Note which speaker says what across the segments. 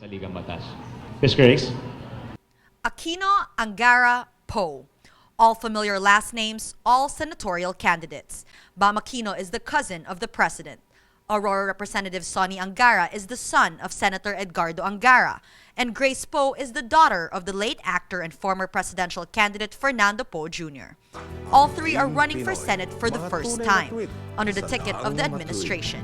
Speaker 1: sa Ligang Batas. Ms. Grace?
Speaker 2: Aquino, Angara, Poe. All familiar last names, all senatorial candidates. Bam Aquino is the cousin of the president. Aurora Representative Sonny Angara is the son of Senator Edgardo Angara. And Grace Poe is the daughter of the late actor and former presidential candidate Fernando Poe Jr. All three are running for Senate for the first time, under the ticket of the administration.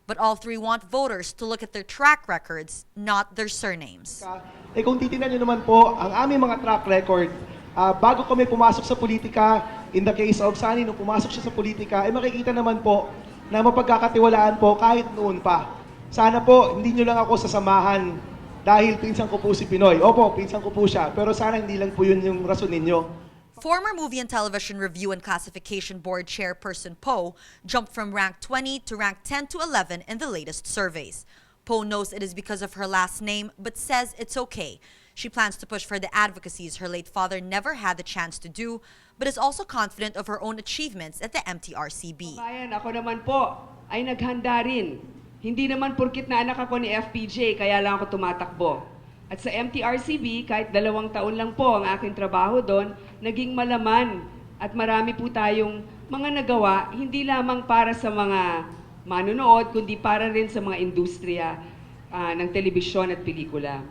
Speaker 2: But all three want voters to look at their track records, not their surnames.
Speaker 3: Kung titingnan nyo naman po, ang aming mga track record, bago kami pumasok sa politika, in the case of Sunny, nung pumasok siya sa politika, makikita naman po na mapagkakatiwalaan po kahit noon pa. Sana po, hindi nyo lang ako sasamahan dahil pinsan ko po si Pinoy. Opo, pinsan ko po siya, pero sana hindi lang po yun yung rason ninyo.
Speaker 2: Former Movie and Television Review and Classification Board Chairperson Poe jumped from rank 20 to rank 10 to 11 in the latest surveys. Poe knows it is because of her last name, but says it's okay. She plans to push for the advocacies her late father never had the chance to do, but is also confident of her own achievements at the MTRCB.
Speaker 4: Bayan, ako naman po ay naghanda rin. Hindi naman porkit na anak ako ni FPJ, kaya lang ako tumatakbo. At sa MTRCB, kahit 2 taon lang po ang aking trabaho doon, naging malaman at marami po tayong mga nagawa, hindi lamang para sa mga manunood, kundi para rin sa mga industriya ng telebisyon at pelikula.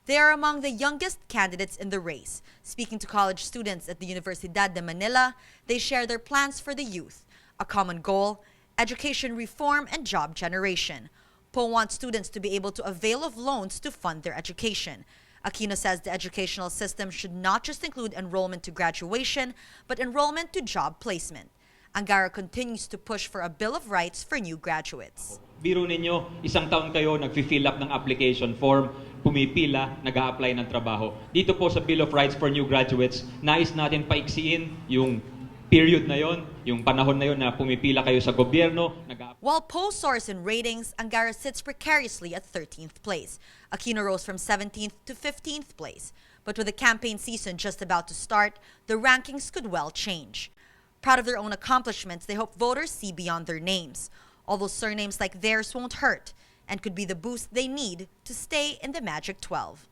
Speaker 2: They are among the youngest candidates in the race. Speaking to college students at the Universidad de Manila, they share their plans for the youth, a common goal, education reform and job generation. Poe wants students to be able to avail of loans to fund their education. Aquino says the educational system should not just include enrollment to graduation, but enrollment to job placement. Angara continues to push for a Bill of Rights for new graduates.
Speaker 1: Biro ninyo, 1 taon kayo nag-fill up ng application form, pumipila, nag-a-apply ng trabaho. Dito po sa Bill of Rights for new graduates, nais natin paiksiin yung period na yon, yung panahon na yon na pumipila kayo sa gobyerno.
Speaker 2: While Poe soars in ratings, Angara sits precariously at 13th place. Aquino rose from 17th to 15th place. But with the campaign season just about to start, the rankings could well change. Proud of their own accomplishments, they hope voters see beyond their names. Although surnames like theirs won't hurt and could be the boost they need to stay in the Magic 12.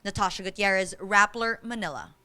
Speaker 2: Natasha Gutierrez, Rappler, Manila.